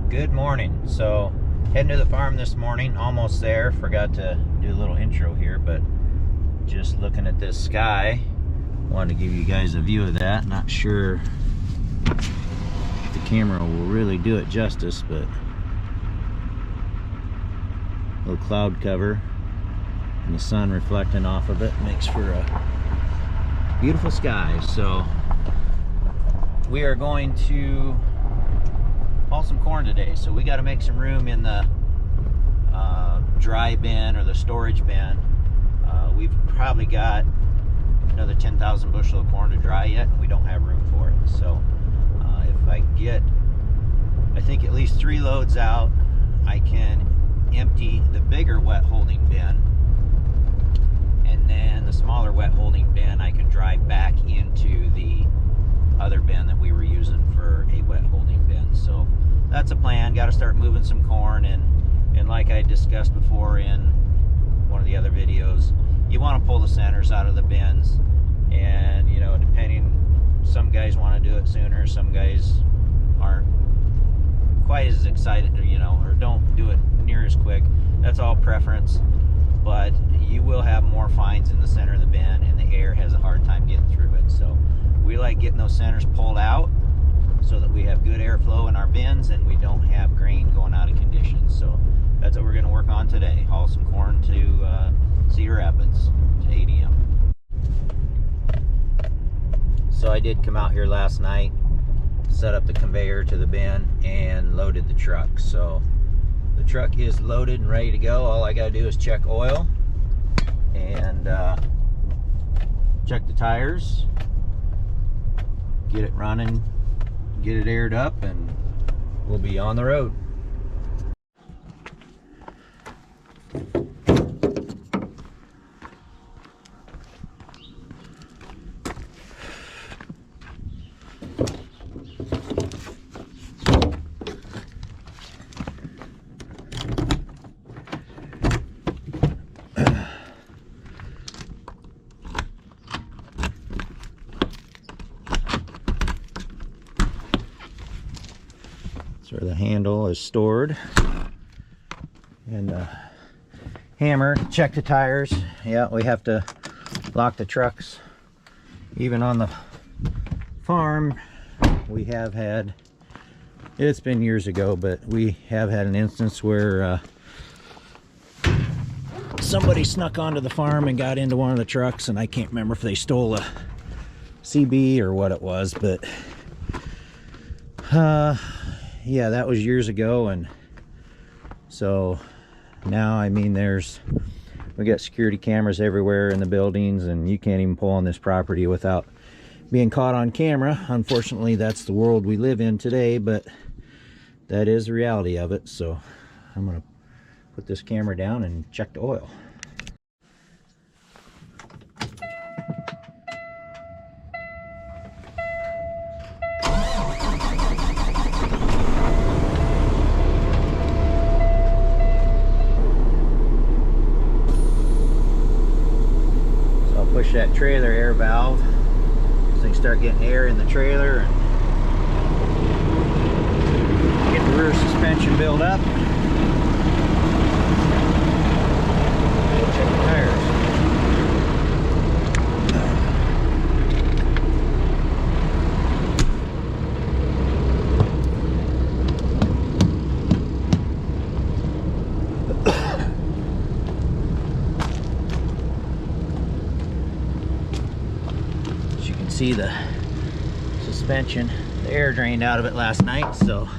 Good morning. So heading to the farm this morning, almost there. Forgot to do a little intro here, but just looking at this sky, wanted to give you guys a view of that. Not sure if the camera will really do it justice, but a little cloud cover and the sun reflecting off of it makes for a beautiful sky. So we are going to haul some corn today, so we got to make some room in the dry bin or the storage bin. We've probably got another 10,000 bushel of corn to dry yet, and we don't have room for it. So if I get, I think, at least 3 loads out, I can empty the bigger wet holding bin, and then the smaller wet holding bin I can drive back into the other bin that we were using for a wet holding bin. So that's a plan. Got to start moving some corn, and like I discussed before in one of the other videos, you want to pull the centers out of the bins, and you know, depending, some guys want to do it sooner, some guys aren't quite as excited, you know, or don't do it near as quick. That's all preference, but you will have more fines in the center of the bin, and the air has a hard time getting through it. So we like getting those centers pulled out so that we have good airflow in our bins and we don't have grain going out of condition. So that's what we're going to work on today. Haul some corn to Cedar Rapids, to ADM. So I did come out here last night, set up the conveyor to the bin, and loaded the truck. So the truck is loaded and ready to go. All I got to do is check oil and check the tires, get it running, get it aired up, and we'll be on the road. Where the handle is stored, and the hammer, check the tires. Yeah, we have to lock the trucks. Even on the farm, we have had, it's been years ago, but we have had an instance where somebody snuck onto the farm and got into one of the trucks, and I can't remember if they stole a CB or what it was, but yeah, that was years ago. And so now, I mean, we got security cameras everywhere in the buildings, and you can't even pull on this property without being caught on camera. Unfortunately, that's the world we live in today, but that is the reality of it. So I'm gonna put this camera down and check the oil. Push that trailer air valve so you can start getting air in the trailer and get the rear suspension built up. We'll check the tires. See the suspension, the air drained out of it last night, so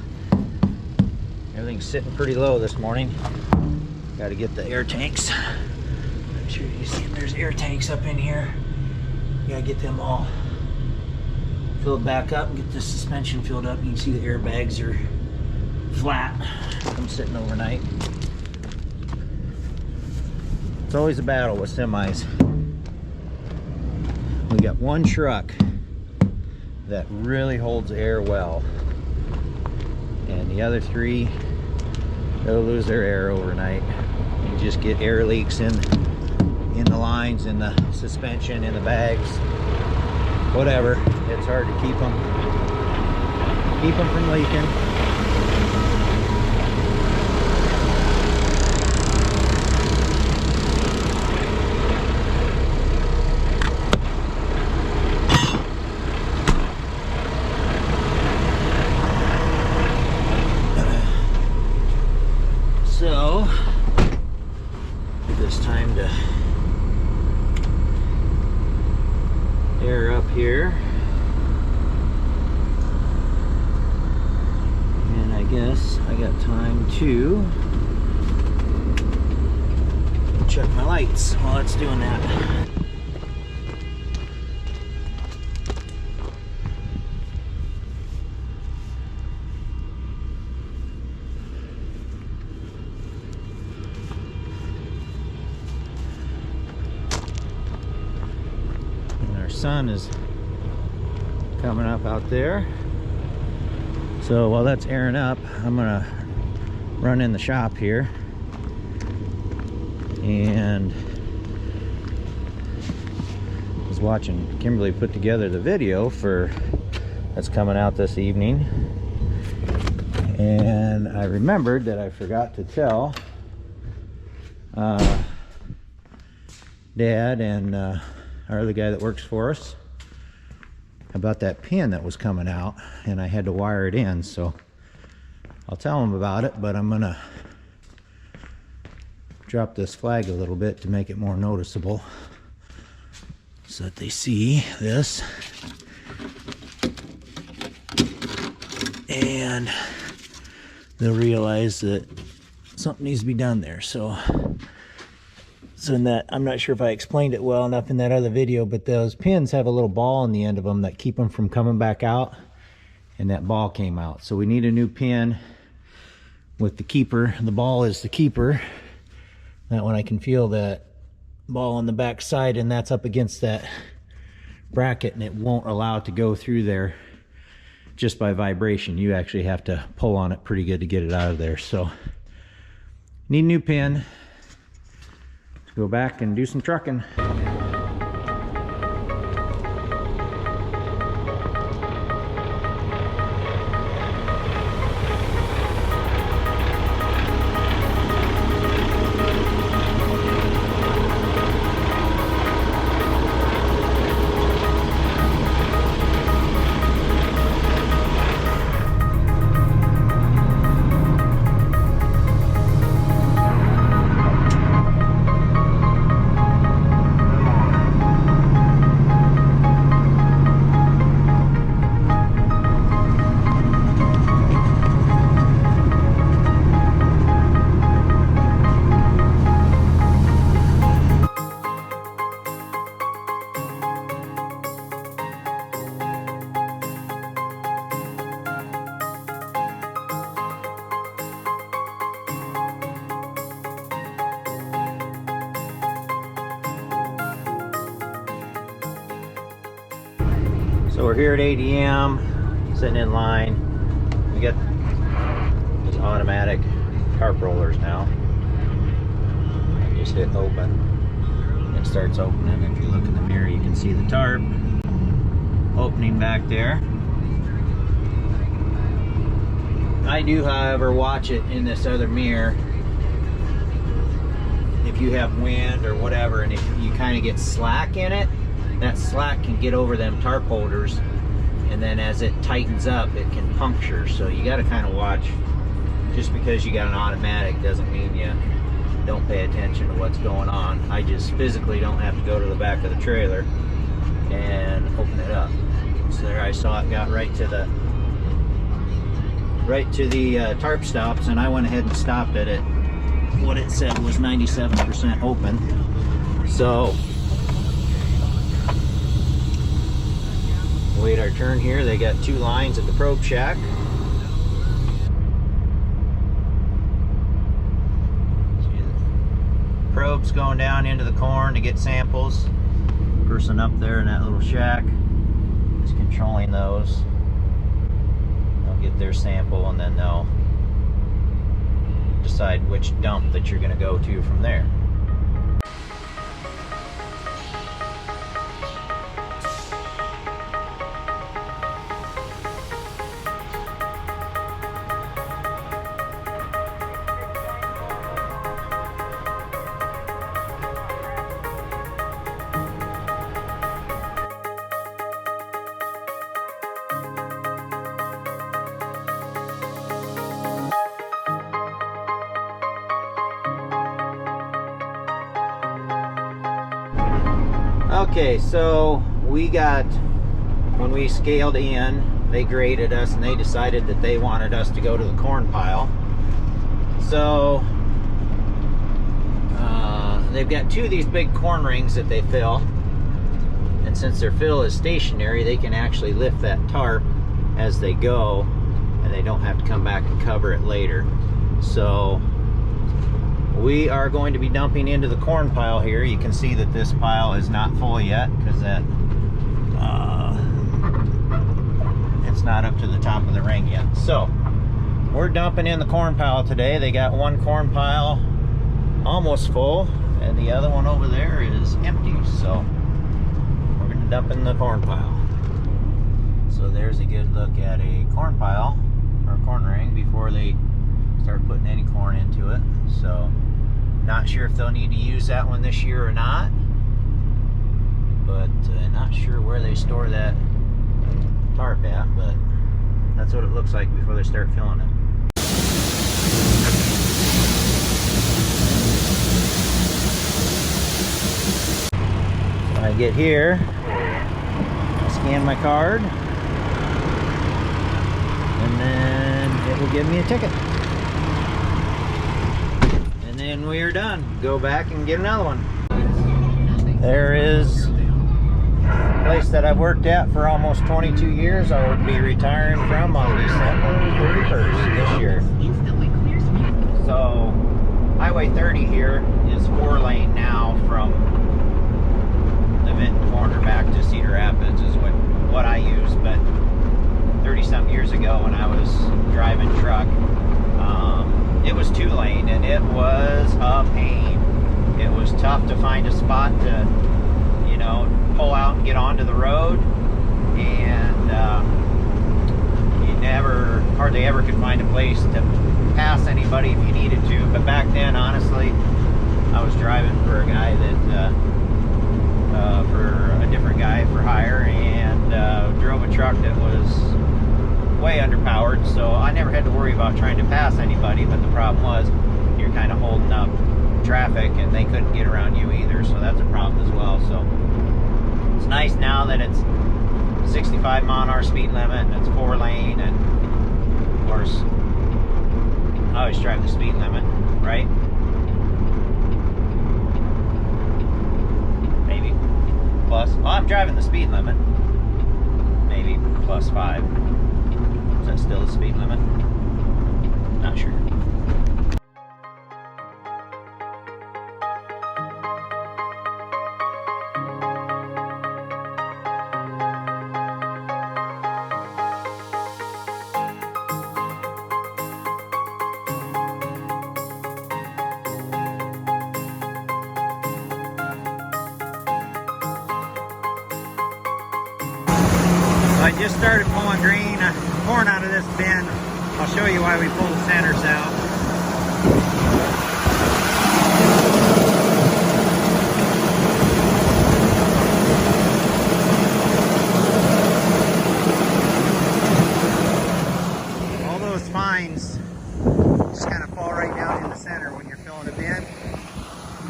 everything's sitting pretty low this morning. Got to get the air tanks. Make sure you see there's air tanks up in here. You gotta get them all filled back up and get the suspension filled up. You can see the airbags are flat. I'm sitting overnight. It's always a battle with semis. We got one truck that really holds air well, and the other 3, they'll lose their air overnight. You just get air leaks in the lines, in the suspension, in the bags, whatever. It's hard to keep them from leaking. guess I got time to check my lights while it's doing that. And our sun is coming up out there. So while that's airing up, I'm gonna run in the shop here and was watching Kimberly put together the video for that's coming out this evening, and I remembered that I forgot to tell Dad and our other guy that works for us about that pin that was coming out, and I had to wire it in. So I'll tell them about it, but I'm gonna drop this flag a little bit to make it more noticeable so that they see this and they'll realize that something needs to be done there. So in that, I'm not sure if I explained it well enough in that other video, but those pins have a little ball on the end of them that keep them from coming back out, and that ball came out. So we need a new pin with the keeper. The ball is the keeper. That one I can feel that ball on the back side, and that's up against that bracket, and it won't allow it to go through there just by vibration. You actually have to pull on it pretty good to get it out of there. So need a new pin. Go back and do some trucking. So we're here at ADM, sitting in line. We got these automatic tarp rollers now. Just hit open. It starts opening. If you look in the mirror, you can see the tarp opening back there. I do, however, watch it in this other mirror. If you have wind or whatever, and if you kind of get slack in it, that slack can get over them tarp holders, and then as it tightens up, it can puncture. So you got to kind of watch. Just because you got an automatic doesn't mean you don't pay attention to what's going on. I just physically don't have to go to the back of the trailer and open it up. So there I saw it got right to the tarp stops, and I went ahead and stopped it at what it said was 97% open. So wait our turn here. They got two lines at the probe shack. See the probes going down into the corn to get samples. Person up there in that little shack is controlling those. They'll get their sample, and then they'll decide which dump that you're going to go to from there. Okay, so we got, when we scaled in, they graded us and they decided that they wanted us to go to the corn pile. So they've got 2 of these big corn rings that they fill, and since their fill is stationary, they can actually lift that tarp as they go, and they don't have to come back and cover it later. So we are going to be dumping into the corn pile here. You can see that this pile is not full yet because that it's not up to the top of the ring yet. So we're dumping in the corn pile today. They got 1 corn pile almost full, and the other one over there is empty. So we're going to dump in the corn pile. So there's a good look at a corn pile or corn ring before they start putting any corn into it. So not sure if they'll need to use that one this year or not, but not sure where they store that tarp at, but that's what it looks like before they start filling it. When I get here, I scan my card, and then it will give me a ticket. And then we are done. Go back and get another one. There is a place that I've worked at for almost 22 years. I will be retiring from on December 31st this year. So Highway 30 here is 4-lane now from the Vinton corner back to Cedar Rapids is what I use, but 30-something years ago when I was driving truck, it was 2-lane, and it was a pain. It was tough to find a spot to, you know, pull out and get onto the road, and you hardly ever could find a place to pass anybody if you needed to. But back then, honestly, I was driving for a guy that for a different guy for hire, and drove a truck that was way underpowered, so I never had to worry about trying to pass anybody. But the problem was you're kind of holding up traffic, and they couldn't get around you either, so that's a problem as well. So it's nice now that it's 65 mile-an-hour speed limit, and it's 4-lane, and of course I always drive the speed limit, right? Maybe plus, well, I'm driving the speed limit, maybe plus 5. Is that still the speed limit? Not sure. I just started pulling corn out of this bin. I'll show you why we pull the centers out. All those fines just kind of fall right down in the center when you're filling a bin,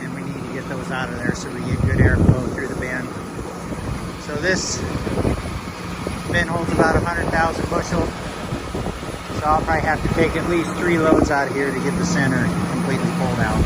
and we need to get those out of there so we get good airflow through the bin. So this bin holds about 100,000 bushel, so I'll probably have to take at least 3 loads out of here to get the center completely pulled out.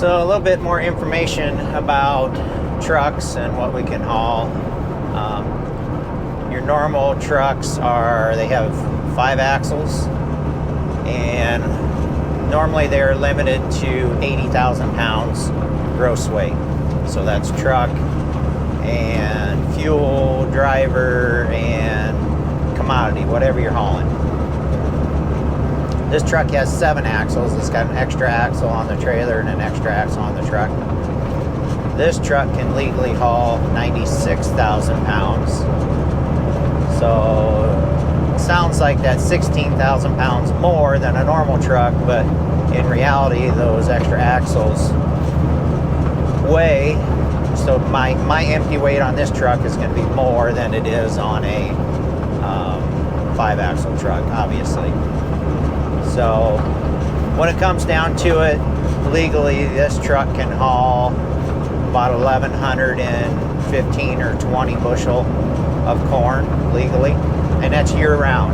So a little bit more information about trucks and what we can haul. Your normal trucks they have 5 axles, and normally they're limited to 80,000 pounds gross weight. So that's truck and fuel, driver, and commodity, whatever you're hauling. This truck has 7 axles. It's got an extra axle on the trailer and an extra axle on the truck. This truck can legally haul 96,000 pounds. So it sounds like that's 16,000 pounds more than a normal truck, but in reality, those extra axles weigh. So my empty weight on this truck is going to be more than it is on a 5-axle truck, obviously. So when it comes down to it, legally this truck can haul about 1,115 or 20 bushel of corn legally, and that's year-round.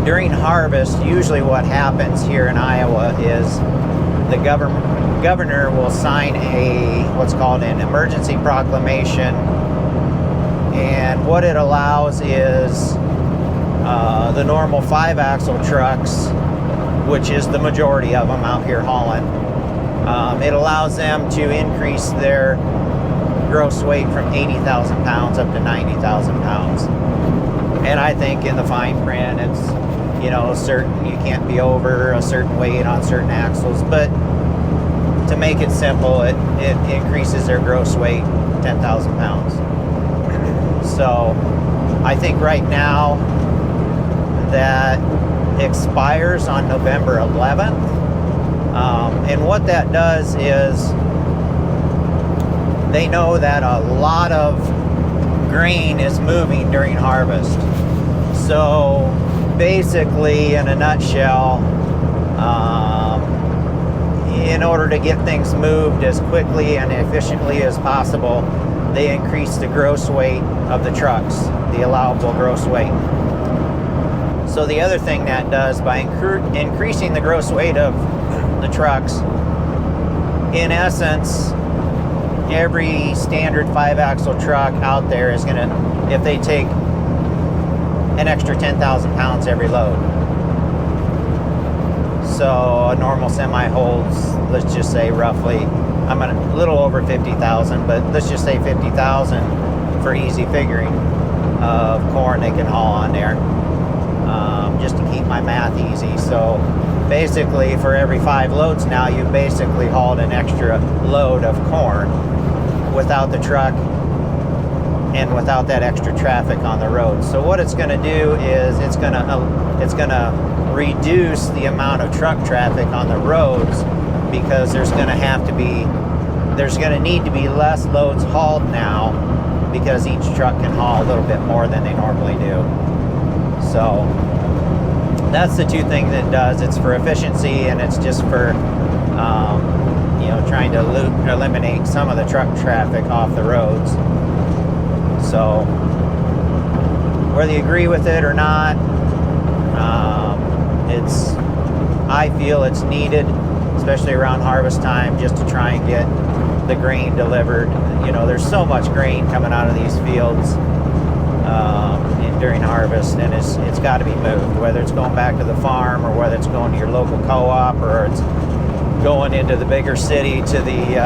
During harvest, usually what happens here in Iowa is the governor will sign what's called an emergency proclamation, and what it allows is the normal 5-axle trucks, which is the majority of them out here hauling, it allows them to increase their gross weight from 80,000 pounds up to 90,000 pounds. And I think in the fine print, it's, certain you can't be over a certain weight on certain axles, but to make it simple, it increases their gross weight 10,000 pounds. So I think right now that expires on November 11th. And what that does is they know that a lot of grain is moving during harvest. So basically, in a nutshell, in order to get things moved as quickly and efficiently as possible, they increase the gross weight of the trucks, the allowable gross weight. So the other thing that does, by increasing the gross weight of the trucks, in essence, every standard 5-axle truck out there is going to, if they take an extra 10,000 pounds every load. So a normal semi holds, let's just say roughly, I'm a little over 50,000, but let's just say 50,000 for easy figuring of corn they can haul on there, just to keep my math easy. So basically for every 5 loads now, you've basically hauled an extra load of corn without the truck and without that extra traffic on the road. So what it's going to do is it's going to reduce the amount of truck traffic on the roads, because there's going to need to be less loads hauled now, because each truck can haul a little bit more than they normally do. So that's the two things it does. It's for efficiency, and it's just for trying to eliminate some of the truck traffic off the roads. So whether you agree with it or not, I feel it's needed, especially around harvest time, just to try and get the grain delivered. There's so much grain coming out of these fields during harvest, and it's got to be moved, whether it's going back to the farm or whether it's going to your local co-op or it's going into the bigger city to the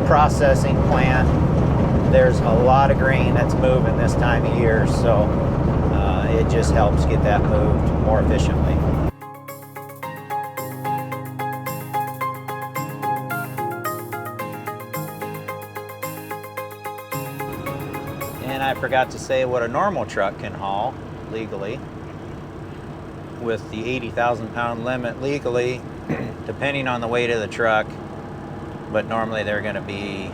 processing plant. There's a lot of grain that's moving this time of year, so it just helps get that moved more efficiently. And I forgot to say what a normal truck can haul legally, with the 80,000 pound limit legally, depending on the weight of the truck, but normally they're going to be,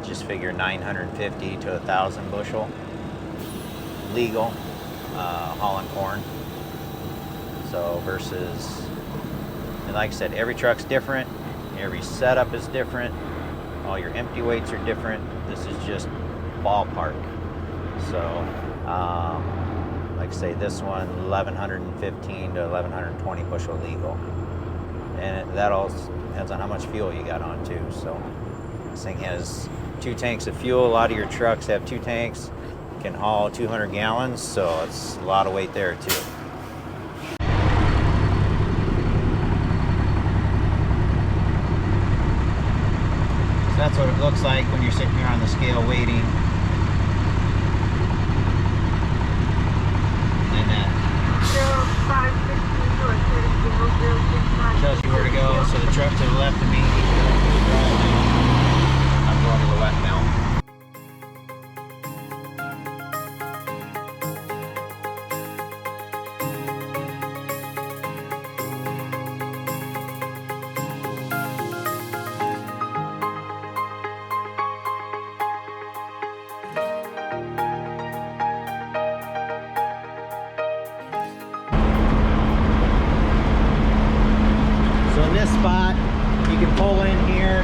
just figure 950 to 1,000 bushel legal hauling corn. So versus, and like I said, every truck's different, every setup is different, all your empty weights are different. This is just ballpark. So like I say, this one 1,115 to 1,120 bushel legal, and that all depends on how much fuel you got on too. So this thing has 2 tanks of fuel. A lot of your trucks have 2 tanks, can haul 200 gallons, so it's a lot of weight there too. So that's what it looks like when you're sitting here on the scale waiting. And that tells you where to go. So the truck to the left of me, I'm going to the left now. So in this spot, you can pull in here,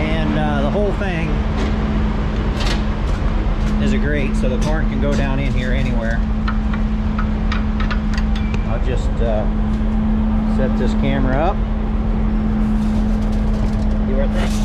and the whole thing is a grate, so the corn can go down in here anywhere. I'll just set this camera up. Do our thing.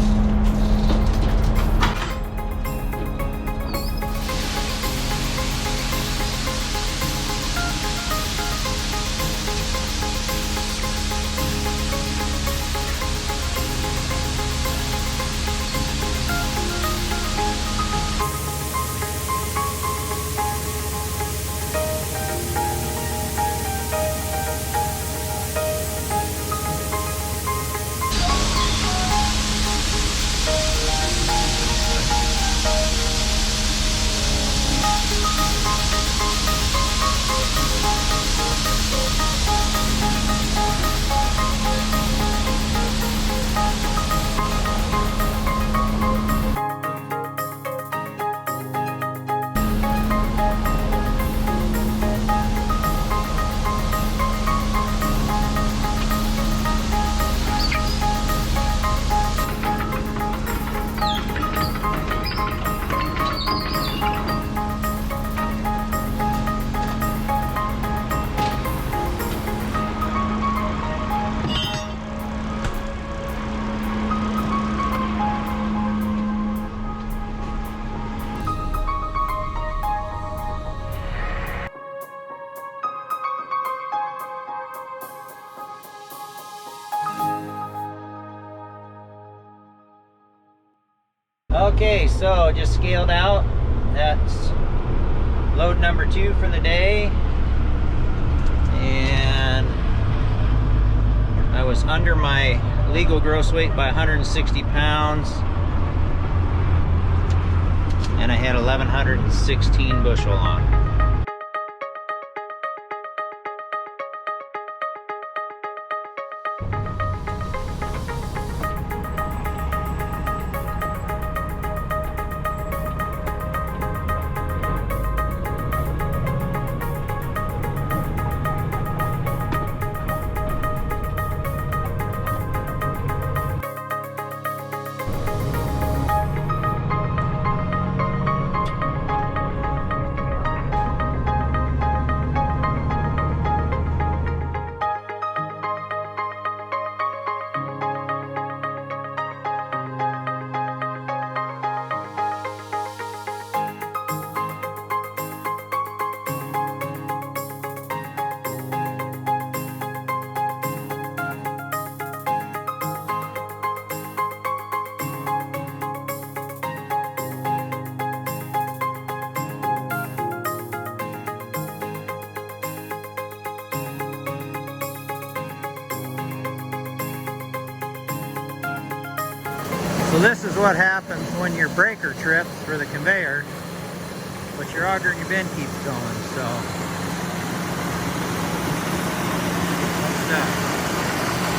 Okay, so just scaled out. That's load number 2 for the day. And I was under my legal gross weight by 160 pounds. And I had 1,116 bushel on. So this is what happens when your breaker trips for the conveyor, but your auger and your bin keeps going, so. What's that?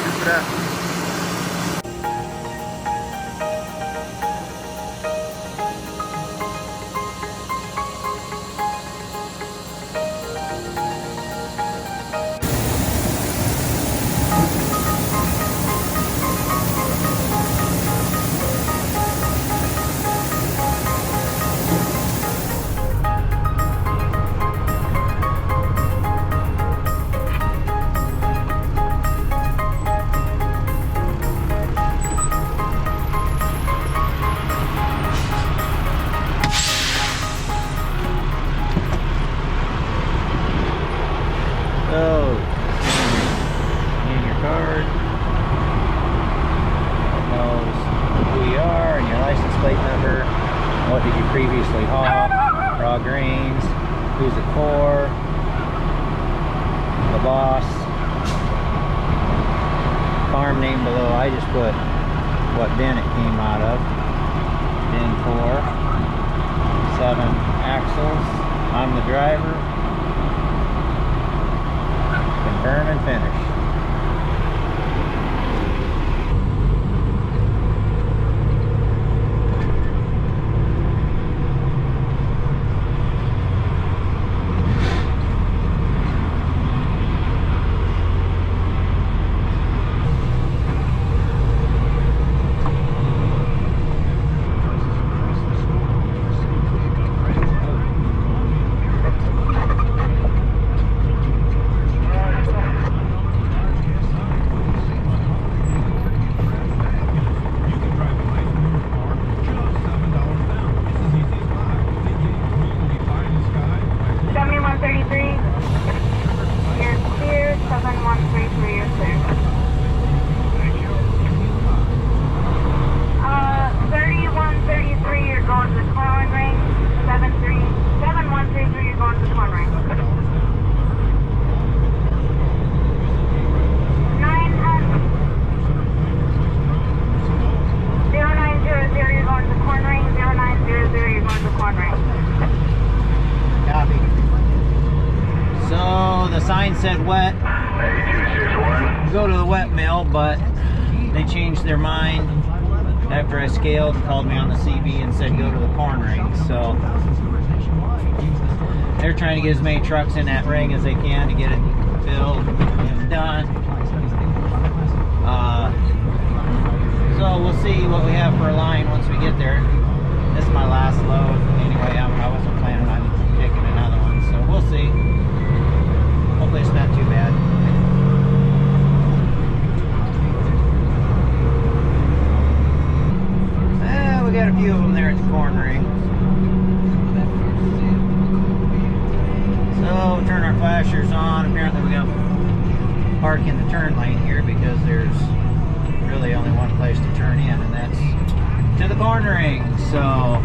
Scoop it up. So, in your card, it knows who you are and your license plate number. What did you previously haul? Raw grains. Who's the core? The boss. Farm name below. I just put what bin it came out of. Bin 4. 7 axles. I'm the driver. Confirm and finish. Said wet, go to the wet mill, but they changed their mind after I scaled, called me on the CB and said go to the corn ring. So they're trying to get as many trucks in that ring as they can to get it filled and done. So we'll see what we have for a line once we get there. This is my last load anyway. I wasn't planning on taking another one, so we'll see. Hopefully it's not too bad. We got a few of them there at the corn ring. So turn our flashers on. Apparently we got to park in the turn lane here because there's really only one place to turn in, and that's to the corn ring. So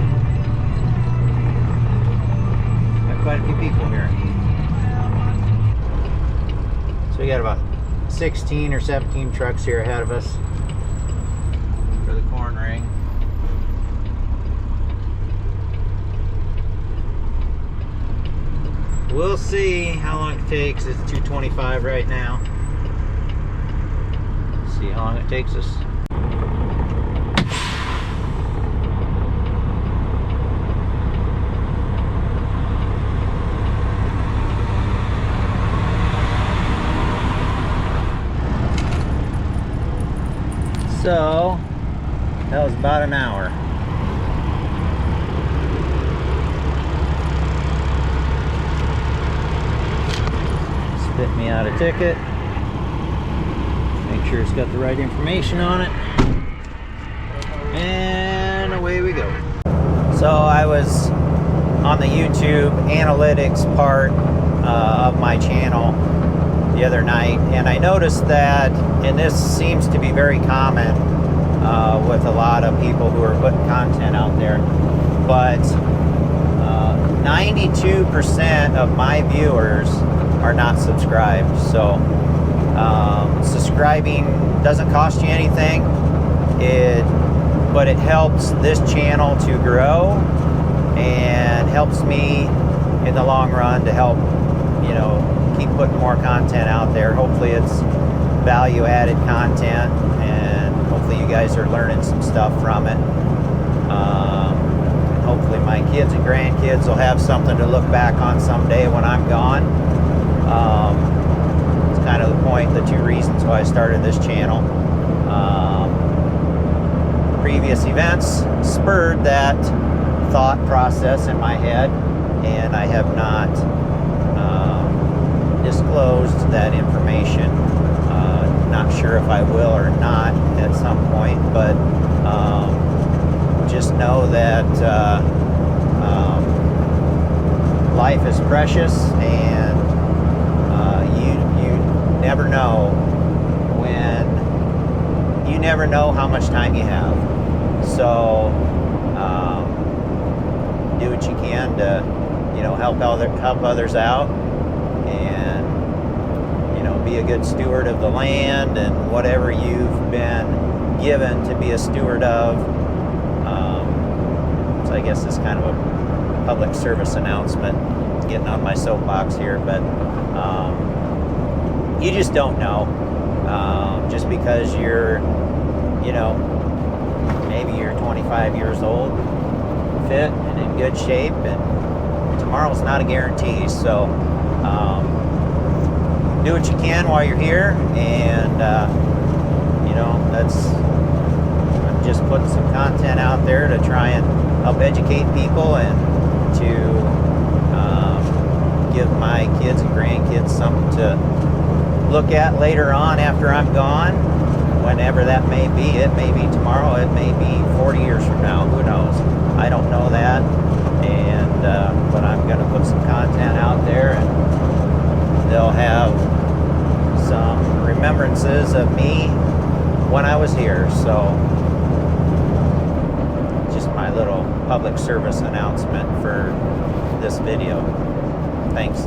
got quite a few people here. So we got about 16 or 17 trucks here ahead of us for the corn ring. We'll see how long it takes. It's 2:25 right now. See how long it takes us. So that was about an hour. Spit me out a ticket. Make sure it's got the right information on it. And away we go. So I was on the YouTube analytics part of my channel the other night, and I noticed that, and this seems to be very common with a lot of people who are putting content out there, but 92% of my viewers are not subscribed. So subscribing doesn't cost you anything, but it helps this channel to grow and helps me in the long run to help, you know, keep putting more content out there. Hopefully it's value added content, and hopefully you guys are learning some stuff from it. Hopefully my kids and grandkids will have something to look back on someday when I'm gone. It's kind of the point, the two reasons why I started this channel. Previous events spurred that thought process in my head, and I have not disclosed that information. Not sure if I will or not at some point, but just know that life is precious, and never know how much time you have. So do what you can to, you know, help others out, and, you know, be a good steward of the land and whatever you've been given to be a steward of. So I guess it's kind of a public service announcement, getting on my soapbox here, but you just don't know. Just because you're, you know, maybe you're 25 years old, fit and in good shape, and tomorrow's not a guarantee. So do what you can while you're here, and you know, I'm just putting some content out there to try and help educate people, and to give my kids and grandkids something to look at later on after I'm gone, whenever that may be. It may be tomorrow, it may be 40 years from now, who knows? I don't know that, and but I'm going to put some content out there, and they'll have some remembrances of me when I was here. So just my little public service announcement for this video. Thanks.